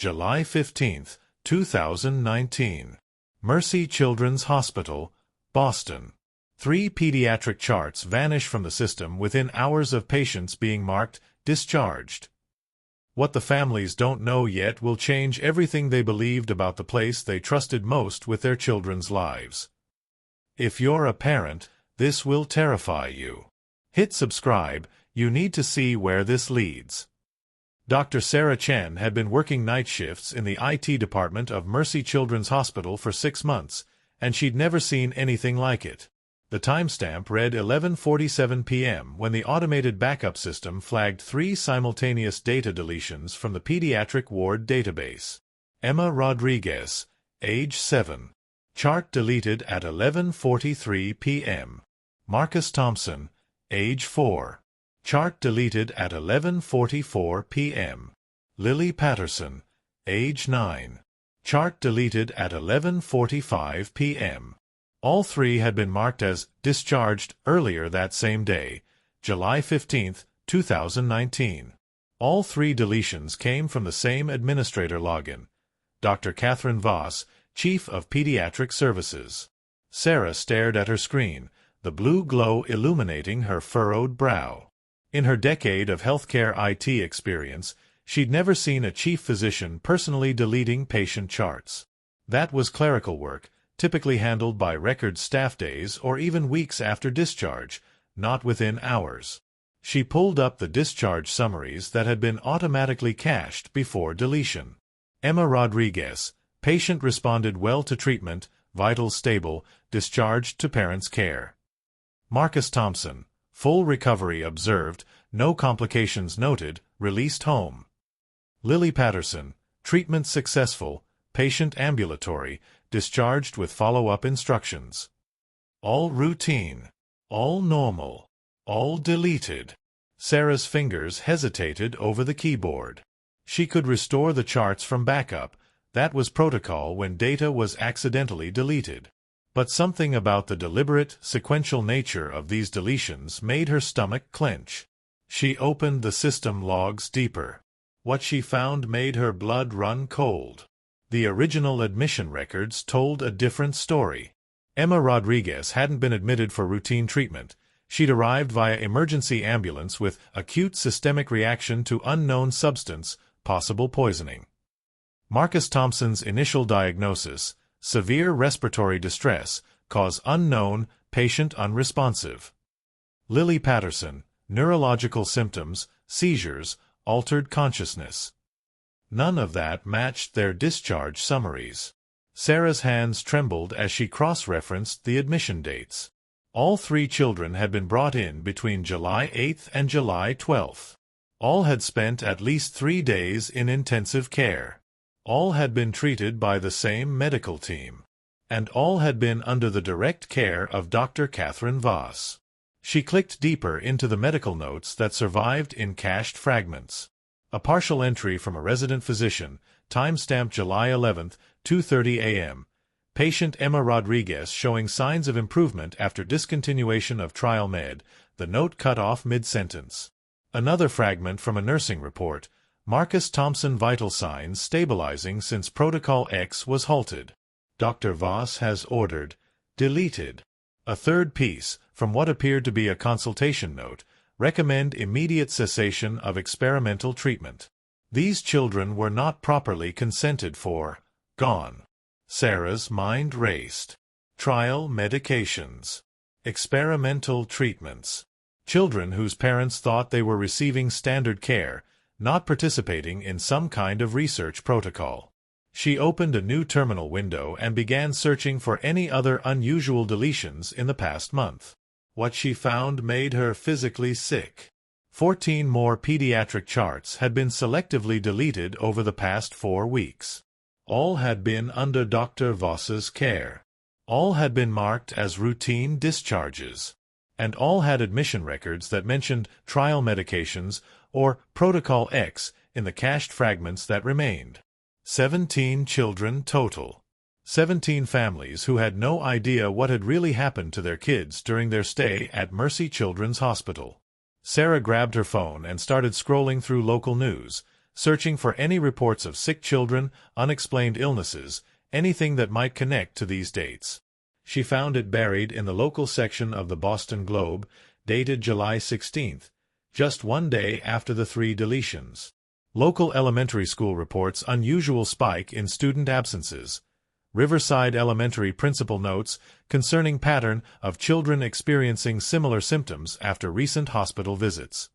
July 15, 2019. Mercy Children's Hospital, Boston. 3 pediatric charts vanish from the system within hours of patients being marked discharged. What the families don't know yet will change everything they believed about the place they trusted most with their children's lives. If you're a parent, this will terrify you. Hit subscribe, you need to see where this leads. Dr. Sarah Chen had been working night shifts in the IT department of Mercy Children's Hospital for 6 months, and she'd never seen anything like it. The timestamp read 11:47 p.m. when the automated backup system flagged 3 simultaneous data deletions from the pediatric ward database. Emma Rodriguez, age 7. Chart deleted at 11:43 p.m. Marcus Thompson, age 4. Chart deleted at 11:44 p.m. Lily Patterson, age 9. Chart deleted at 11:45 p.m. All 3 had been marked as discharged earlier that same day, July 15, 2019. All 3 deletions came from the same administrator login, Dr. Catherine Voss, Chief of Pediatric Services. Sarah stared at her screen, the blue glow illuminating her furrowed brow. In her decade of healthcare IT experience, she'd never seen a chief physician personally deleting patient charts. That was clerical work, typically handled by record staff days or even weeks after discharge, not within hours. She pulled up the discharge summaries that had been automatically cached before deletion. Emma Rodriguez, patient responded well to treatment, vitals stable, discharged to parents' care. Marcus Thompson, full recovery observed, no complications noted, released home. Lily Patterson, treatment successful, patient ambulatory, discharged with follow-up instructions. All routine, all normal, all deleted. Sarah's fingers hesitated over the keyboard. She could restore the charts from backup. That was protocol when data was accidentally deleted. But something about the deliberate, sequential nature of these deletions made her stomach clench. She opened the system logs deeper. What she found made her blood run cold. The original admission records told a different story. Emma Rodriguez hadn't been admitted for routine treatment. She'd arrived via emergency ambulance with acute systemic reaction to unknown substance, possible poisoning. Marcus Thompson's initial diagnosis, severe respiratory distress, cause unknown, patient unresponsive. Lily Patterson, neurological symptoms, seizures, altered consciousness. None of that matched their discharge summaries. Sarah's hands trembled as she cross-referenced the admission dates. All 3 children had been brought in between July 8 and July 12. All had spent at least 3 days in intensive care. All had been treated by the same medical team. And all had been under the direct care of Dr. Catherine Voss. She clicked deeper into the medical notes that survived in cached fragments. A partial entry from a resident physician, timestamped July 11, 2:30 a.m. Patient Emma Rodriguez showing signs of improvement after discontinuation of trial med, the note cut off mid-sentence. Another fragment from a nursing report, Marcus Thompson vital signs stabilizing since Protocol X was halted. Dr. Voss has ordered, deleted. A third piece, from what appeared to be a consultation note, recommend immediate cessation of experimental treatment. These children were not properly consented for. Gone. Sarah's mind raced. Trial medications. Experimental treatments. Children whose parents thought they were receiving standard care, not participating in some kind of research protocol. She opened a new terminal window and began searching for any other unusual deletions in the past month. What she found made her physically sick. 14 more pediatric charts had been selectively deleted over the past 4 weeks. All had been under Dr. Voss's care. All had been marked as routine discharges. And all had admission records that mentioned trial medications or Protocol X in the cached fragments that remained. 17 children total. 17 families who had no idea what had really happened to their kids during their stay at Mercy Children's Hospital. Sarah grabbed her phone and started scrolling through local news, searching for any reports of sick children, unexplained illnesses, anything that might connect to these dates. She found it buried in the local section of the Boston Globe, dated July 16, just one day after the 3 deletions. Local elementary school reports unusual spike in student absences. Riverside Elementary principal notes concerning pattern of children experiencing similar symptoms after recent hospital visits.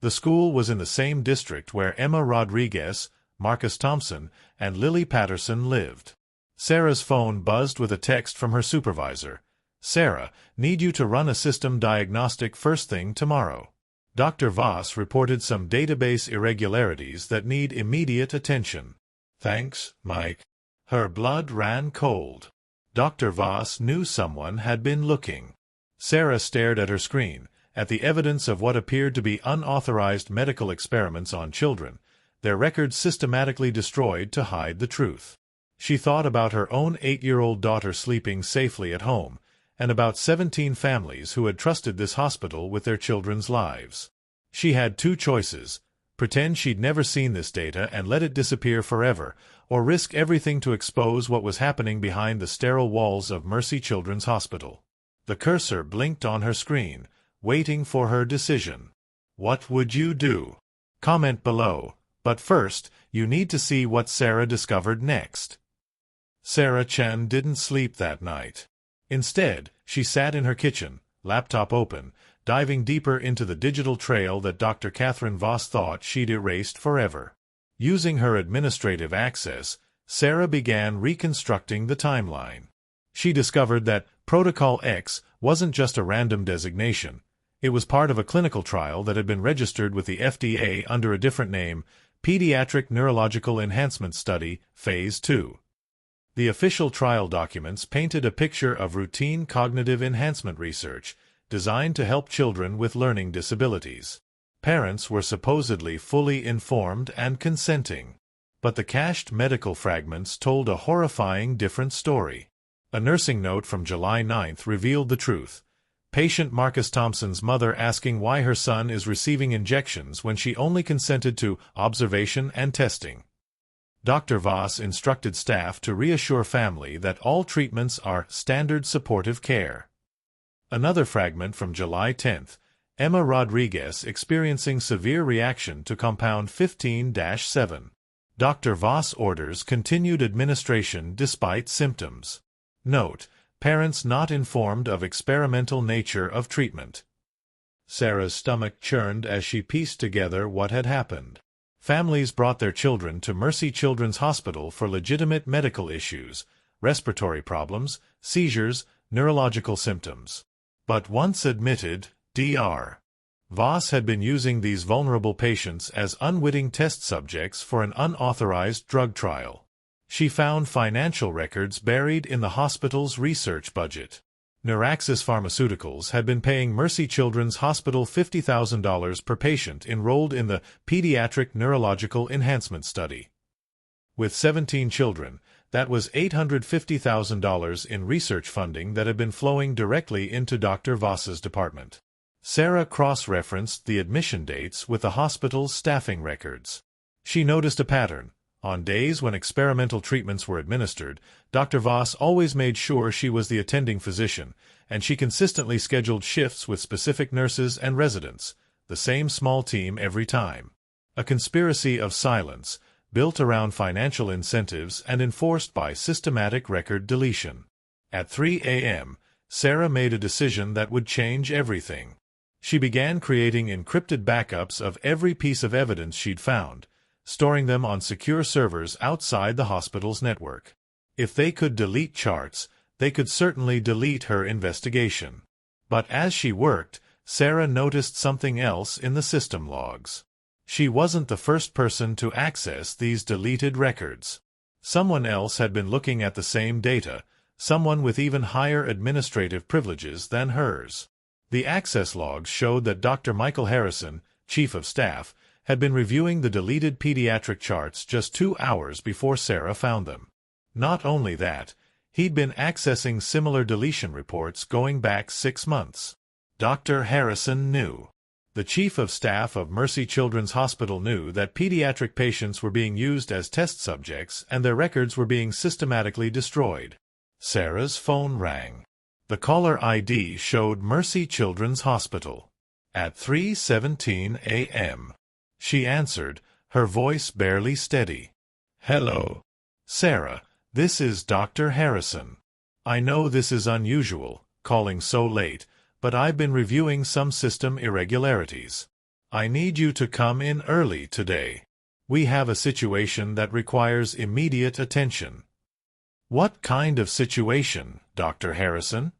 The school was in the same district where Emma Rodriguez, Marcus Thompson, and Lily Patterson lived. Sarah's phone buzzed with a text from her supervisor. "Sarah, need you to run a system diagnostic first thing tomorrow. Dr. Voss reported some database irregularities that need immediate attention." "Thanks, Mike." Her blood ran cold. Dr. Voss knew someone had been looking. Sarah stared at her screen, at the evidence of what appeared to be unauthorized medical experiments on children, their records systematically destroyed to hide the truth. She thought about her own 8-year-old daughter sleeping safely at home, and about 17 families who had trusted this hospital with their children's lives. She had 2 choices: pretend she'd never seen this data and let it disappear forever, or risk everything to expose what was happening behind the sterile walls of Mercy Children's Hospital. The cursor blinked on her screen, waiting for her decision. What would you do? Comment below, but first, you need to see what Sarah discovered next. Sarah Chen didn't sleep that night. Instead, she sat in her kitchen, laptop open, diving deeper into the digital trail that Dr. Catherine Voss thought she'd erased forever. Using her administrative access, Sarah began reconstructing the timeline. She discovered that Protocol X wasn't just a random designation. It was part of a clinical trial that had been registered with the FDA under a different name, Pediatric Neurological Enhancement Study, Phase 2. The official trial documents painted a picture of routine cognitive enhancement research, designed to help children with learning disabilities. Parents were supposedly fully informed and consenting. But the cached medical fragments told a horrifying different story. A nursing note from July 9 revealed the truth. Patient Marcus Thompson's mother asking why her son is receiving injections when she only consented to observation and testing. Dr. Voss instructed staff to reassure family that all treatments are standard supportive care. Another fragment from July 10, Emma Rodriguez experiencing severe reaction to compound 15-7. Dr. Voss orders continued administration despite symptoms. Note: parents not informed of experimental nature of treatment. Sarah's stomach churned as she pieced together what had happened. Families brought their children to Mercy Children's Hospital for legitimate medical issues, respiratory problems, seizures, neurological symptoms. But once admitted, Dr. Voss had been using these vulnerable patients as unwitting test subjects for an unauthorized drug trial. She found financial records buried in the hospital's research budget. Neuraxis Pharmaceuticals had been paying Mercy Children's Hospital $50,000 per patient enrolled in the Pediatric Neurological Enhancement Study. With 17 children, that was $850,000 in research funding that had been flowing directly into Dr. Voss's department. Sarah cross-referenced the admission dates with the hospital's staffing records. She noticed a pattern. On days when experimental treatments were administered, Dr. Voss always made sure she was the attending physician, and she consistently scheduled shifts with specific nurses and residents, the same small team every time. A conspiracy of silence, built around financial incentives and enforced by systematic record deletion. At 3 a.m., Sarah made a decision that would change everything. She began creating encrypted backups of every piece of evidence she'd found, storing them on secure servers outside the hospital's network. If they could delete charts, they could certainly delete her investigation. But as she worked, Sarah noticed something else in the system logs. She wasn't the first person to access these deleted records. Someone else had been looking at the same data, someone with even higher administrative privileges than hers. The access logs showed that Dr. Michael Harrison, Chief of Staff, had been reviewing the deleted pediatric charts just 2 hours before Sarah found them. Not only that, he'd been accessing similar deletion reports going back 6 months. Dr. Harrison knew. The chief of staff of Mercy Children's Hospital knew that pediatric patients were being used as test subjects and their records were being systematically destroyed. Sarah's phone rang. The caller ID showed Mercy Children's Hospital. At 3:17 a.m. She answered, her voice barely steady. "Hello. Sarah, this is Dr. Harrison. I know this is unusual, calling so late, but I've been reviewing some system irregularities. I need you to come in early today. We have a situation that requires immediate attention." "What kind of situation, Dr. Harrison?"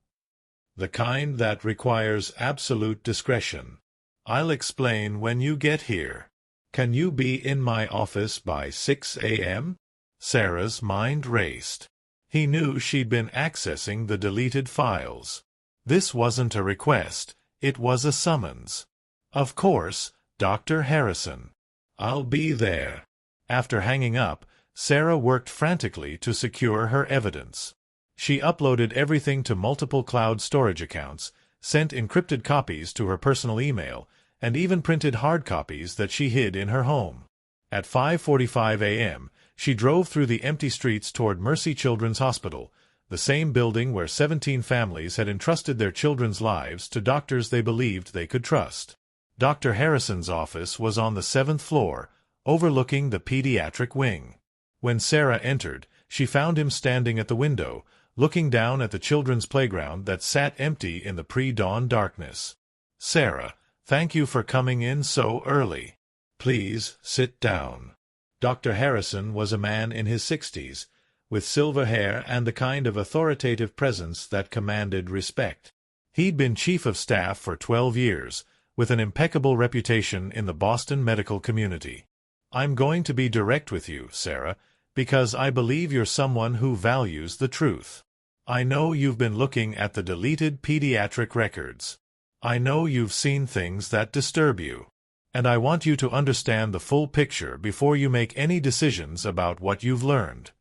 "The kind that requires absolute discretion. I'll explain when you get here. Can you be in my office by 6 a.m.? Sarah's mind raced. He knew she'd been accessing the deleted files. This wasn't a request, it was a summons. "Of course, Dr. Harrison. I'll be there." After hanging up, Sarah worked frantically to secure her evidence. She uploaded everything to multiple cloud storage accounts, sent encrypted copies to her personal email, and even printed hard copies that she hid in her home. At 5:45 a.m., she drove through the empty streets toward Mercy Children's Hospital, the same building where 17 families had entrusted their children's lives to doctors they believed they could trust. Dr. Harrison's office was on the 7th floor, overlooking the pediatric wing. When Sarah entered, she found him standing at the window, looking down at the children's playground that sat empty in the pre-dawn darkness. "Sarah, thank you for coming in so early. Please sit down." Dr. Harrison was a man in his 60s, with silver hair and the kind of authoritative presence that commanded respect. He'd been chief of staff for 12 years, with an impeccable reputation in the Boston medical community. "I'm going to be direct with you, Sarah, because I believe you're someone who values the truth. I know you've been looking at the deleted pediatric records. I know you've seen things that disturb you. And I want you to understand the full picture before you make any decisions about what you've learned."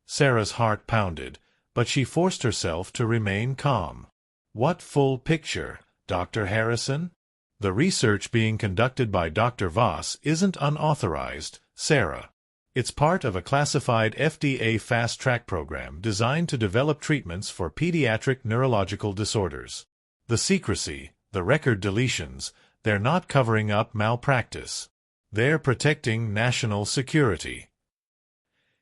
Sarah's heart pounded, but she forced herself to remain calm. "What full picture, Dr. Harrison?" "The research being conducted by Dr. Voss isn't unauthorized, Sarah. It's part of a classified FDA fast-track program designed to develop treatments for pediatric neurological disorders. The secrecy, the record deletions, they're not covering up malpractice. They're protecting national security."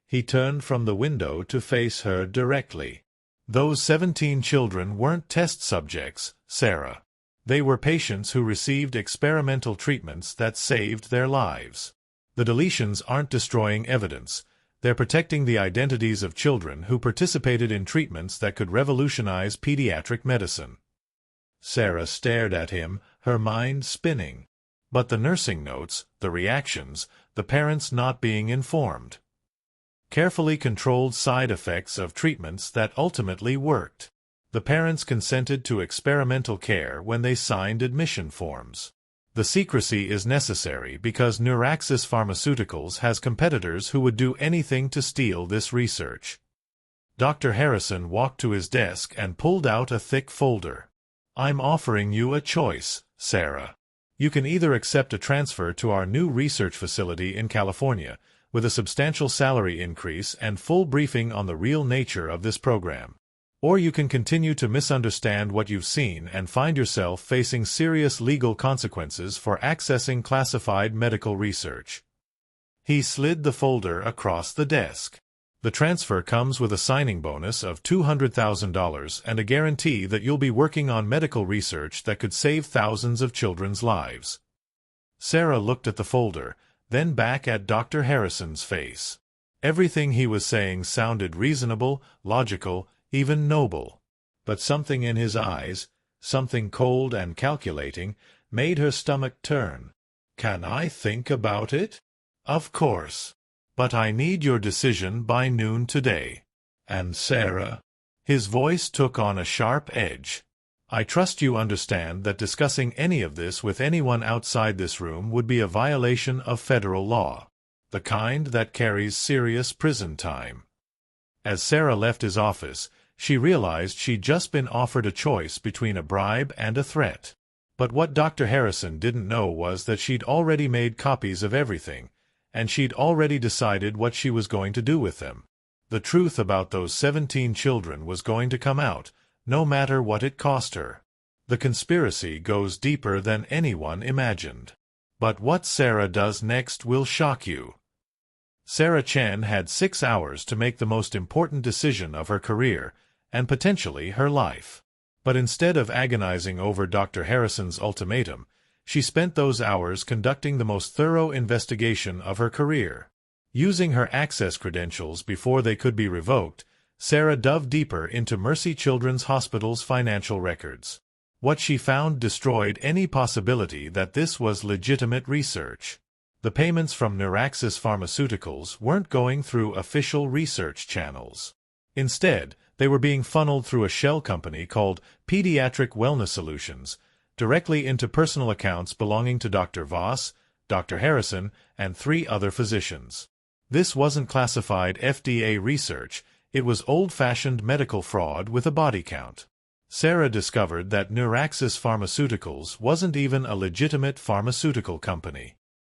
He turned from the window to face her directly. "Those 17 children weren't test subjects, Sarah. They were patients who received experimental treatments that saved their lives. The deletions aren't destroying evidence. They're protecting the identities of children who participated in treatments that could revolutionize pediatric medicine." Sarah stared at him, her mind spinning. But the nursing notes, the reactions, the parents not being informed. Carefully controlled side effects of treatments that ultimately worked. The parents consented to experimental care when they signed admission forms. The secrecy is necessary because Neuraxis Pharmaceuticals has competitors who would do anything to steal this research. Dr. Harrison walked to his desk and pulled out a thick folder. "I'm offering you a choice, Sarah. You can either accept a transfer to our new research facility in California, with a substantial salary increase and full briefing on the real nature of this program. Or you can continue to misunderstand what you've seen and find yourself facing serious legal consequences for accessing classified medical research." He slid the folder across the desk. "The transfer comes with a signing bonus of $200,000 and a guarantee that you'll be working on medical research that could save thousands of children's lives." Sarah looked at the folder, then back at Dr. Harrison's face. Everything he was saying sounded reasonable, logical, even noble. But something in his eyes, something cold and calculating, made her stomach turn. "Can I think about it?" "Of course. But I need your decision by noon today." "And Sarah?" His voice took on a sharp edge. "I trust you understand that discussing any of this with anyone outside this room would be a violation of federal law, the kind that carries serious prison time." As Sarah left his office, she realized she'd just been offered a choice between a bribe and a threat. But what Dr. Harrison didn't know was that she'd already made copies of everything, and she'd already decided what she was going to do with them. The truth about those 17 children was going to come out, no matter what it cost her. The conspiracy goes deeper than anyone imagined. But what Sarah does next will shock you. Sarah Chen had 6 hours to make the most important decision of her career, and potentially her life. But instead of agonizing over Dr. Harrison's ultimatum, she spent those hours conducting the most thorough investigation of her career. Using her access credentials before they could be revoked, Sarah dove deeper into Mercy Children's Hospital's financial records. What she found destroyed any possibility that this was legitimate research. The payments from Neuraxis Pharmaceuticals weren't going through official research channels. Instead, they were being funneled through a shell company called Pediatric Wellness Solutions, directly into personal accounts belonging to Dr. Voss, Dr. Harrison, and 3 other physicians. This wasn't classified FDA research, it was old-fashioned medical fraud with a body count. Sarah discovered that Neuraxis Pharmaceuticals wasn't even a legitimate pharmaceutical company.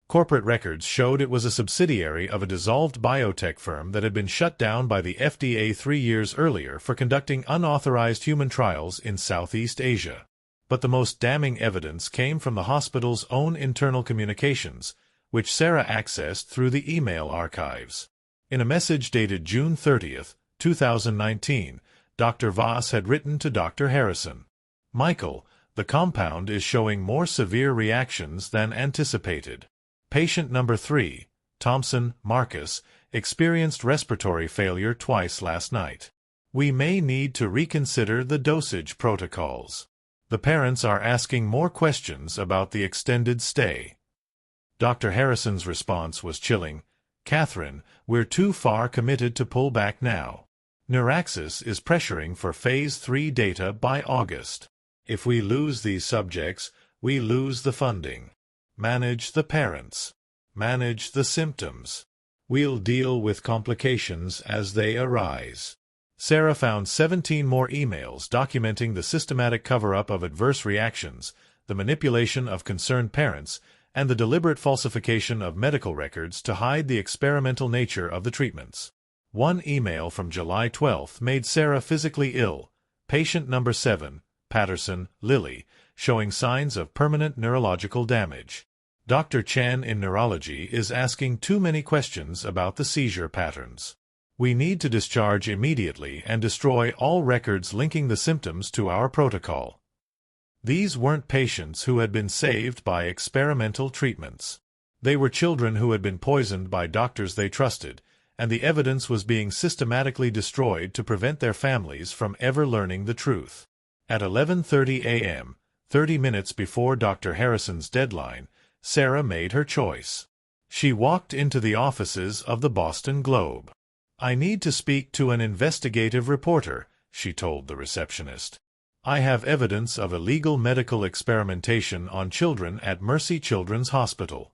Corporate records showed it was a subsidiary of a dissolved biotech firm that had been shut down by the FDA 3 years earlier for conducting unauthorized human trials in Southeast Asia. But the most damning evidence came from the hospital's own internal communications, which Sarah accessed through the email archives. In a message dated June 30, 2019, Dr. Voss had written to Dr. Harrison, "Michael, the compound is showing more severe reactions than anticipated. Patient number 3, Thompson, Marcus, experienced respiratory failure twice last night. We may need to reconsider the dosage protocols. The parents are asking more questions about the extended stay." Dr. Harrison's response was chilling. "Catherine, we're too far committed to pull back now. Neuraxis is pressuring for Phase 3 data by August. If we lose these subjects, we lose the funding. Manage the parents. Manage the symptoms. We'll deal with complications as they arise." Sarah found 17 more emails documenting the systematic cover-up of adverse reactions, the manipulation of concerned parents, and the deliberate falsification of medical records to hide the experimental nature of the treatments. One email from July 12 made Sarah physically ill. Patient number 7, Patterson, Lily, showing signs of permanent neurological damage. Dr. Chen in neurology is asking too many questions about the seizure patterns. We need to discharge immediately and destroy all records linking the symptoms to our protocol. These weren't patients who had been saved by experimental treatments. They were children who had been poisoned by doctors they trusted, and the evidence was being systematically destroyed to prevent their families from ever learning the truth. At 11:30 a.m., 30 minutes before Dr. Harrison's deadline, Sarah made her choice. She walked into the offices of the Boston Globe. "I need to speak to an investigative reporter," she told the receptionist. "I have evidence of illegal medical experimentation on children at Mercy Children's Hospital."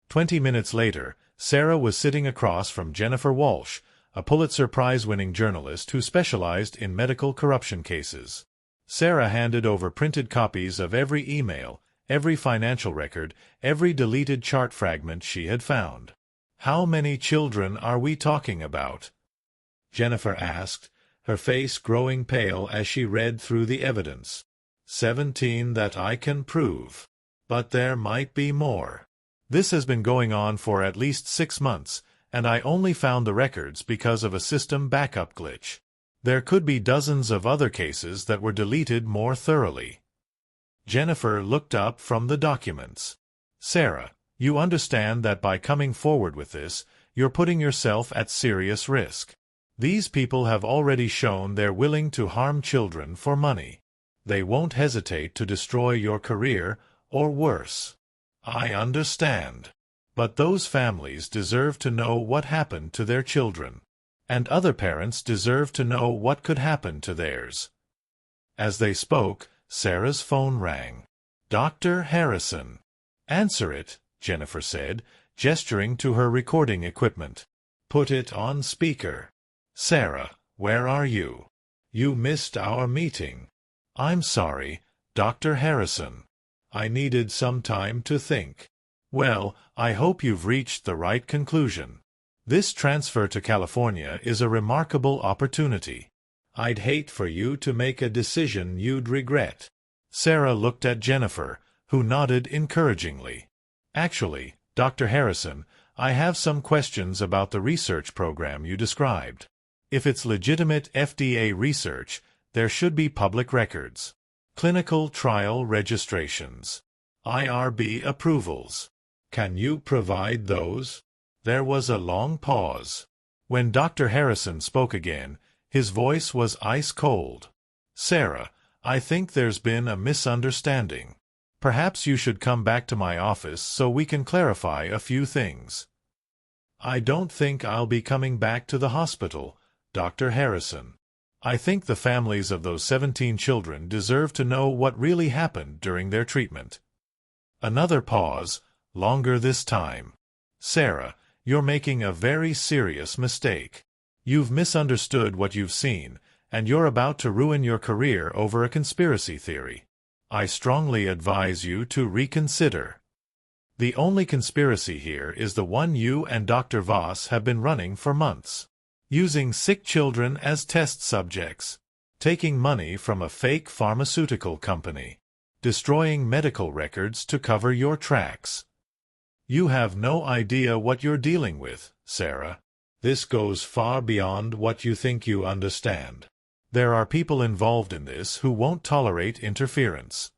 20 minutes later, Sarah was sitting across from Jennifer Walsh, a Pulitzer Prize-winning journalist who specialized in medical corruption cases. Sarah handed over printed copies of every email, every financial record, every deleted chart fragment she had found. "How many children are we talking about?" Jennifer asked, her face growing pale as she read through the evidence. 17 that I can prove. But there might be more. This has been going on for at least 6 months, and I only found the records because of a system backup glitch. There could be dozens of other cases that were deleted more thoroughly." Jennifer looked up from the documents. "Sarah, you understand that by coming forward with this, you're putting yourself at serious risk. These people have already shown they're willing to harm children for money. They won't hesitate to destroy your career, or worse." "I understand. But those families deserve to know what happened to their children. And other parents deserve to know what could happen to theirs." As they spoke, Sarah's phone rang. "Dr. Harrison." "Answer it," Jennifer said, gesturing to her recording equipment. "Put it on speaker." "Sarah, where are you? You missed our meeting." "I'm sorry, Dr. Harrison." I needed some time to think. Well, I hope you've reached the right conclusion. This transfer to California is a remarkable opportunity. I'd hate for you to make a decision you'd regret. Sarah looked at Jennifer, who nodded encouragingly. Actually, Dr. Harrison, I have some questions about the research program you described. If it's legitimate FDA research, there should be public records, clinical trial registrations, IRB approvals. Can you provide those? There was a long pause. When Dr. Harrison spoke again, his voice was ice-cold. Sarah, I think there's been a misunderstanding. Perhaps you should come back to my office so we can clarify a few things. I don't think I'll be coming back to the hospital, Dr. Harrison. I think the families of those 17 children deserve to know what really happened during their treatment. Another pause, longer this time. Sarah, you're making a very serious mistake. You've misunderstood what you've seen, and you're about to ruin your career over a conspiracy theory. I strongly advise you to reconsider. The only conspiracy here is the one you and Dr. Voss have been running for months. Using sick children as test subjects, taking money from a fake pharmaceutical company, destroying medical records to cover your tracks. You have no idea what you're dealing with, Sarah. This goes far beyond what you think you understand. There are people involved in this who won't tolerate interference.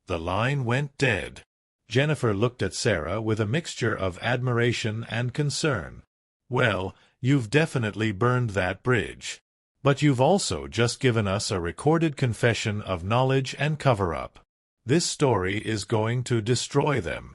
The line went dead. Jennifer looked at Sarah with a mixture of admiration and concern. Well, you've definitely burned that bridge. But you've also just given us a recorded confession of knowledge and cover-up. This story is going to destroy them.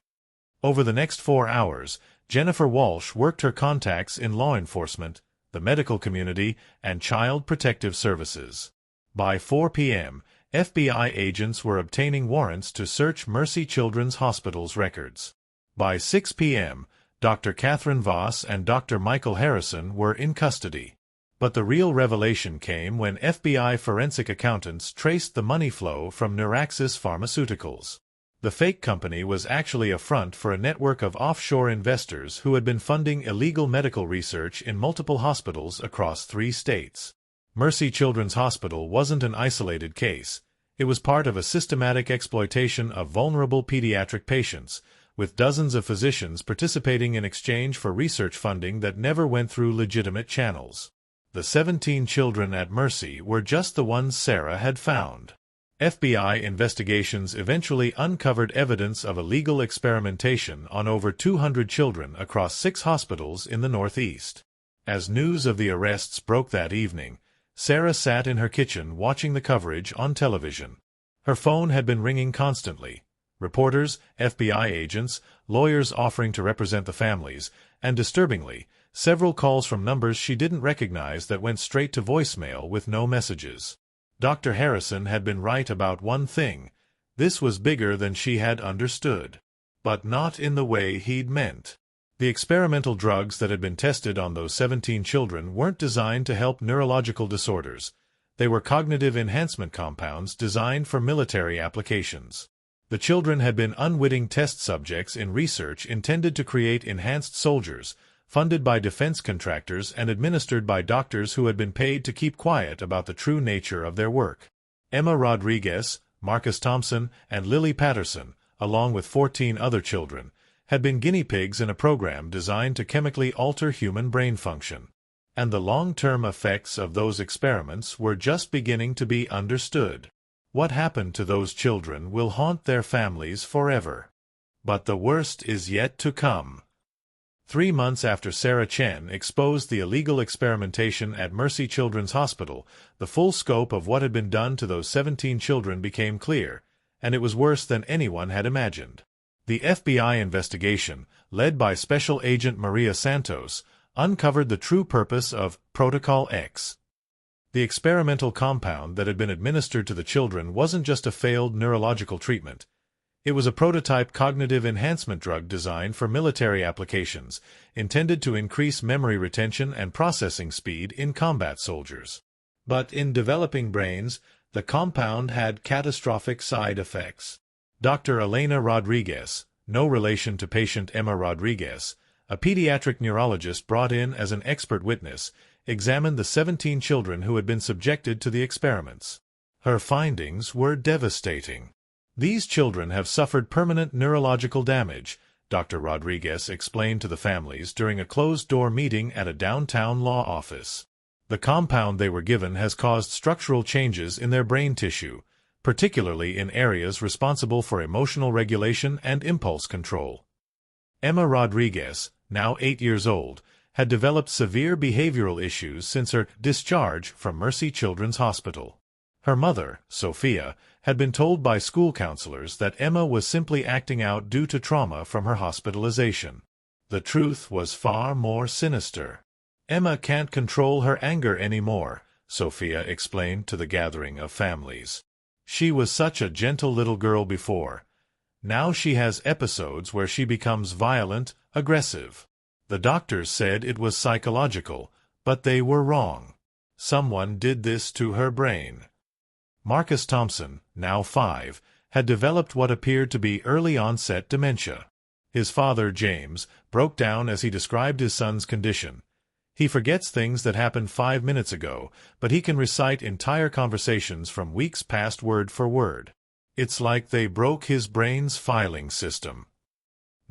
Over the next 4 hours, Jennifer Walsh worked her contacts in law enforcement, the medical community, and child protective services. By 4 p.m., FBI agents were obtaining warrants to search Mercy Children's Hospital's records. By 6 p.m., Dr. Catherine Voss and Dr. Michael Harrison were in custody. But the real revelation came when FBI forensic accountants traced the money flow from Neuraxis Pharmaceuticals. The fake company was actually a front for a network of offshore investors who had been funding illegal medical research in multiple hospitals across 3 states. Mercy Children's Hospital wasn't an isolated case. It was part of a systematic exploitation of vulnerable pediatric patients, with dozens of physicians participating in exchange for research funding that never went through legitimate channels. The 17 children at Mercy were just the ones Sarah had found. FBI investigations eventually uncovered evidence of illegal experimentation on over 200 children across 6 hospitals in the Northeast. As news of the arrests broke that evening, Sarah sat in her kitchen watching the coverage on television. Her phone had been ringing constantly. Reporters, FBI agents, lawyers offering to represent the families, and disturbingly, several calls from numbers she didn't recognize that went straight to voicemail with no messages. Dr. Harrison had been right about one thing. This was bigger than she had understood. But not in the way he'd meant. The experimental drugs that had been tested on those 17 children weren't designed to help neurological disorders. They were cognitive enhancement compounds designed for military applications. The children had been unwitting test subjects in research intended to create enhanced soldiers, funded by defense contractors and administered by doctors who had been paid to keep quiet about the true nature of their work. Emma Rodriguez, Marcus Thompson, and Lily Patterson, along with 14 other children, had been guinea pigs in a program designed to chemically alter human brain function. And the long-term effects of those experiments were just beginning to be understood. What happened to those children will haunt their families forever. But the worst is yet to come. 3 months after Sarah Chen exposed the illegal experimentation at Mercy Children's Hospital, the full scope of what had been done to those 17 children became clear, and it was worse than anyone had imagined. The FBI investigation, led by Special Agent Maria Santos, uncovered the true purpose of Protocol X. The experimental compound that had been administered to the children wasn't just a failed neurological treatment. It was a prototype cognitive enhancement drug designed for military applications, intended to increase memory retention and processing speed in combat soldiers. But in developing brains, the compound had catastrophic side effects. Dr. Elena Rodriguez, no relation to patient Emma Rodriguez, a pediatric neurologist brought in as an expert witness, examined the 17 children who had been subjected to the experiments. Her findings were devastating. These children have suffered permanent neurological damage, Dr. Rodriguez explained to the families during a closed-door meeting at a downtown law office. The compound they were given has caused structural changes in their brain tissue, particularly in areas responsible for emotional regulation and impulse control. Emma Rodriguez, now 8 years old, had developed severe behavioral issues since her discharge from Mercy Children's Hospital. Her mother, Sophia, had been told by school counselors that Emma was simply acting out due to trauma from her hospitalization. The truth was far more sinister. Emma can't control her anger anymore, Sophia explained to the gathering of families. She was such a gentle little girl before. Now she has episodes where she becomes violent, aggressive. The doctors said it was psychological, but they were wrong. Someone did this to her brain. Marcus Thompson, now 5, had developed what appeared to be early-onset dementia. His father, James, broke down as he described his son's condition. He forgets things that happened 5 minutes ago, but he can recite entire conversations from weeks past word for word. It's like they broke his brain's filing system.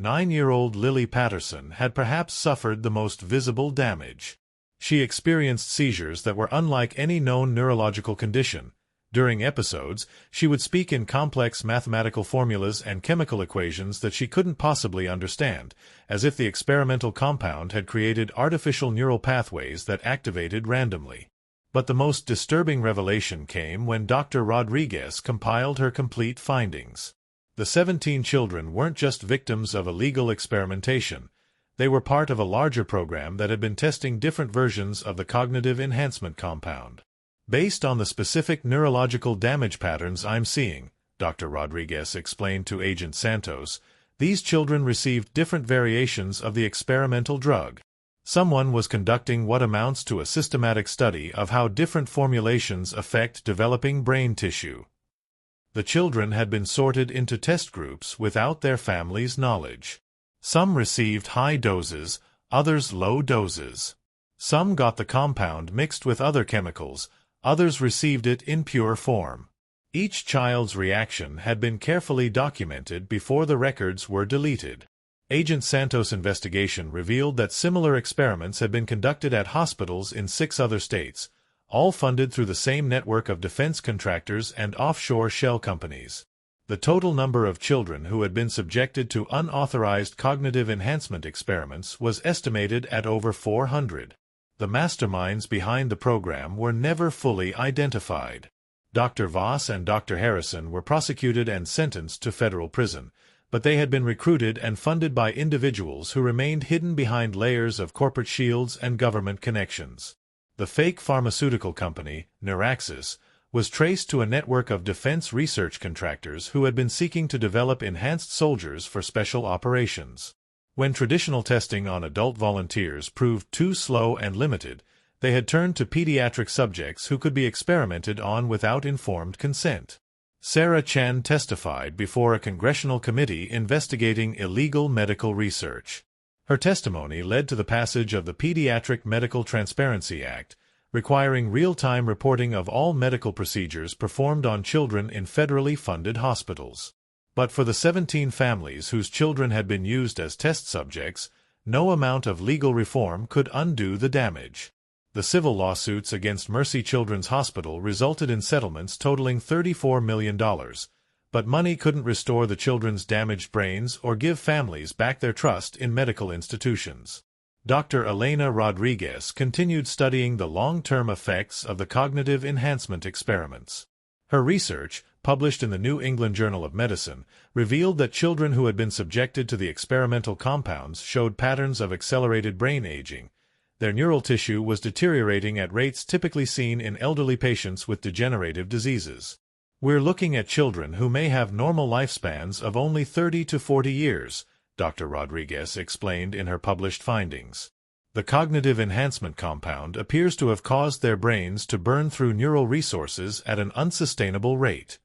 9-year-old Lily Patterson had perhaps suffered the most visible damage. She experienced seizures that were unlike any known neurological condition. During episodes, she would speak in complex mathematical formulas and chemical equations that she couldn't possibly understand, as if the experimental compound had created artificial neural pathways that activated randomly. But the most disturbing revelation came when Dr. Rodriguez compiled her complete findings. The 17 children weren't just victims of illegal experimentation. They were part of a larger program that had been testing different versions of the cognitive enhancement compound. Based on the specific neurological damage patterns I'm seeing, Dr. Rodriguez explained to Agent Santos, these children received different variations of the experimental drug. Someone was conducting what amounts to a systematic study of how different formulations affect developing brain tissue. The children had been sorted into test groups without their families' knowledge. Some received high doses, others low doses. Some got the compound mixed with other chemicals, others received it in pure form. Each child's reaction had been carefully documented before the records were deleted. Agent Santos' investigation revealed that similar experiments had been conducted at hospitals in 6 other states, all funded through the same network of defense contractors and offshore shell companies. The total number of children who had been subjected to unauthorized cognitive enhancement experiments was estimated at over 400. The masterminds behind the program were never fully identified. Dr. Voss and Dr. Harrison were prosecuted and sentenced to federal prison, but they had been recruited and funded by individuals who remained hidden behind layers of corporate shields and government connections. The fake pharmaceutical company, Neuraxis, was traced to a network of defense research contractors who had been seeking to develop enhanced soldiers for special operations. When traditional testing on adult volunteers proved too slow and limited, they had turned to pediatric subjects who could be experimented on without informed consent. Sarah Chen testified before a congressional committee investigating illegal medical research. Her testimony led to the passage of the Pediatric Medical Transparency Act, requiring real-time reporting of all medical procedures performed on children in federally funded hospitals. But for the 17 families whose children had been used as test subjects, no amount of legal reform could undo the damage. The civil lawsuits against Mercy Children's Hospital resulted in settlements totaling $34 million, but money couldn't restore the children's damaged brains or give families back their trust in medical institutions. Dr. Elena Rodriguez continued studying the long-term effects of the cognitive enhancement experiments. Her research, published in the New England Journal of Medicine, revealed that children who had been subjected to the experimental compounds showed patterns of accelerated brain aging. Their neural tissue was deteriorating at rates typically seen in elderly patients with degenerative diseases. We're looking at children who may have normal lifespans of only 30 to 40 years, Dr. Rodriguez explained in her published findings. The cognitive enhancement compound appears to have caused their brains to burn through neural resources at an unsustainable rate.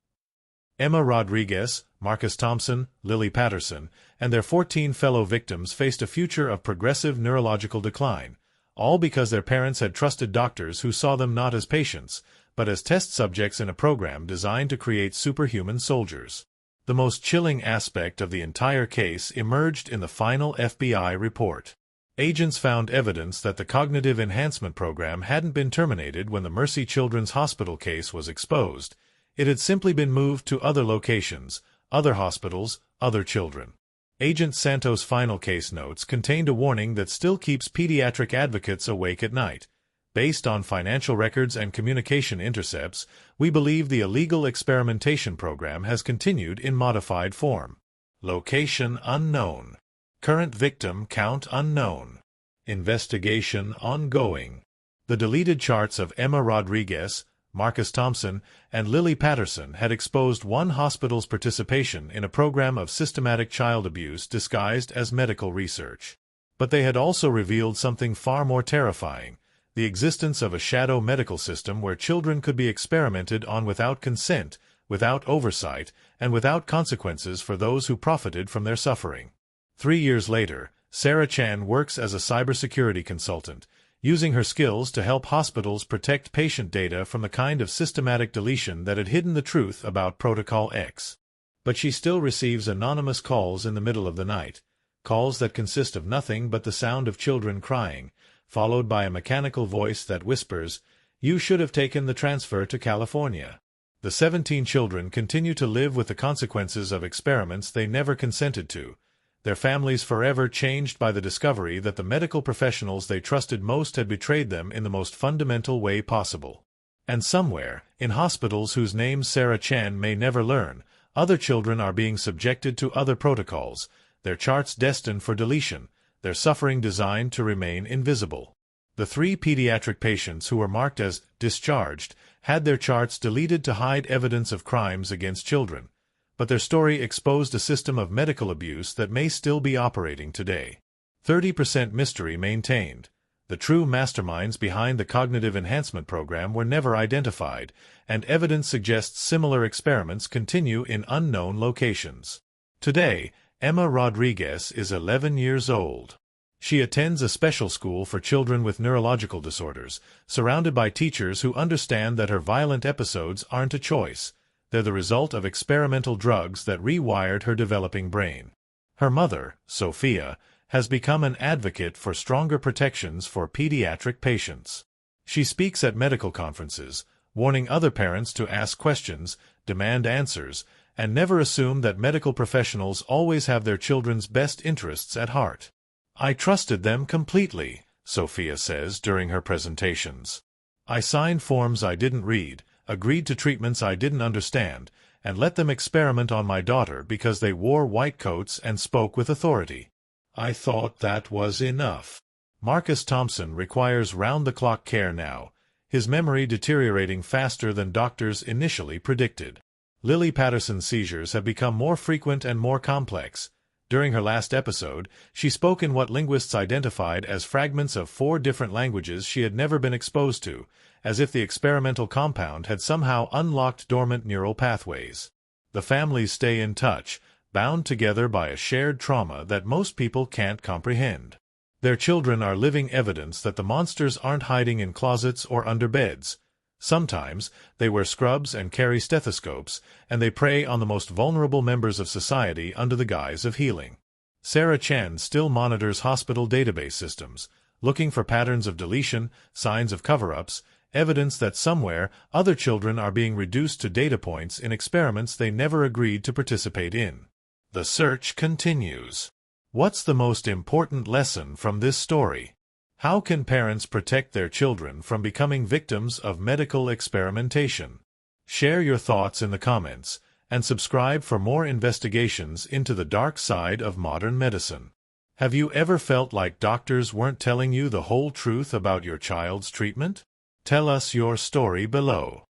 Emma Rodriguez, Marcus Thompson, Lily Patterson, and their 14 fellow victims faced a future of progressive neurological decline, all because their parents had trusted doctors who saw them not as patients, but as test subjects in a program designed to create superhuman soldiers. The most chilling aspect of the entire case emerged in the final FBI report. Agents found evidence that the cognitive enhancement program hadn't been terminated when the Mercy Children's Hospital case was exposed. It had simply been moved to other locations, other hospitals, other children. Agent Santos' final case notes contained a warning that still keeps pediatric advocates awake at night. Based on financial records and communication intercepts, we believe the illegal experimentation program has continued in modified form. Location unknown. Current victim count unknown. Investigation ongoing. The deleted charts of Emma Rodriguez, Marcus Thompson, and Lily Patterson had exposed one hospital's participation in a program of systematic child abuse disguised as medical research. But they had also revealed something far more terrifying: the existence of a shadow medical system where children could be experimented on without consent, without oversight, and without consequences for those who profited from their suffering. 3 years later, Sarah Chan works as a cybersecurity consultant, using her skills to help hospitals protect patient data from the kind of systematic deletion that had hidden the truth about Protocol X. But she still receives anonymous calls in the middle of the night, calls that consist of nothing but the sound of children crying, followed by a mechanical voice that whispers, "You should have taken the transfer to California." The 17 children continue to live with the consequences of experiments they never consented to, their families forever changed by the discovery that the medical professionals they trusted most had betrayed them in the most fundamental way possible. And somewhere, in hospitals whose names Sarah Chan may never learn, other children are being subjected to other protocols, their charts destined for deletion, their suffering designed to remain invisible. The 3 pediatric patients who were marked as discharged had their charts deleted to hide evidence of crimes against children, but their story exposed a system of medical abuse that may still be operating today. 30% mystery maintained. The true masterminds behind the cognitive enhancement program were never identified, and evidence suggests similar experiments continue in unknown locations. Today, Emma Rodriguez is 11 years old. She attends a special school for children with neurological disorders, surrounded by teachers who understand that her violent episodes aren't a choice. They're the result of experimental drugs that rewired her developing brain. Her mother, Sophia, has become an advocate for stronger protections for pediatric patients. She speaks at medical conferences, warning other parents to ask questions, demand answers, and never assume that medical professionals always have their children's best interests at heart. "I trusted them completely," Sophia says during her presentations. "I signed forms I didn't read, agreed to treatments I didn't understand, and let them experiment on my daughter because they wore white coats and spoke with authority. I thought that was enough." Marcus Thompson requires round-the-clock care now, his memory deteriorating faster than doctors initially predicted. Lily Patterson's seizures have become more frequent and more complex. During her last episode, she spoke in what linguists identified as fragments of 4 different languages she had never been exposed to, as if the experimental compound had somehow unlocked dormant neural pathways. The families stay in touch, bound together by a shared trauma that most people can't comprehend. Their children are living evidence that the monsters aren't hiding in closets or under beds. Sometimes, they wear scrubs and carry stethoscopes, and they prey on the most vulnerable members of society under the guise of healing. Sarah Chan still monitors hospital database systems, looking for patterns of deletion, signs of cover-ups, evidence that somewhere other children are being reduced to data points in experiments they never agreed to participate in. The search continues. What's the most important lesson from this story? How can parents protect their children from becoming victims of medical experimentation? Share your thoughts in the comments, and subscribe for more investigations into the dark side of modern medicine. Have you ever felt like doctors weren't telling you the whole truth about your child's treatment? Tell us your story below.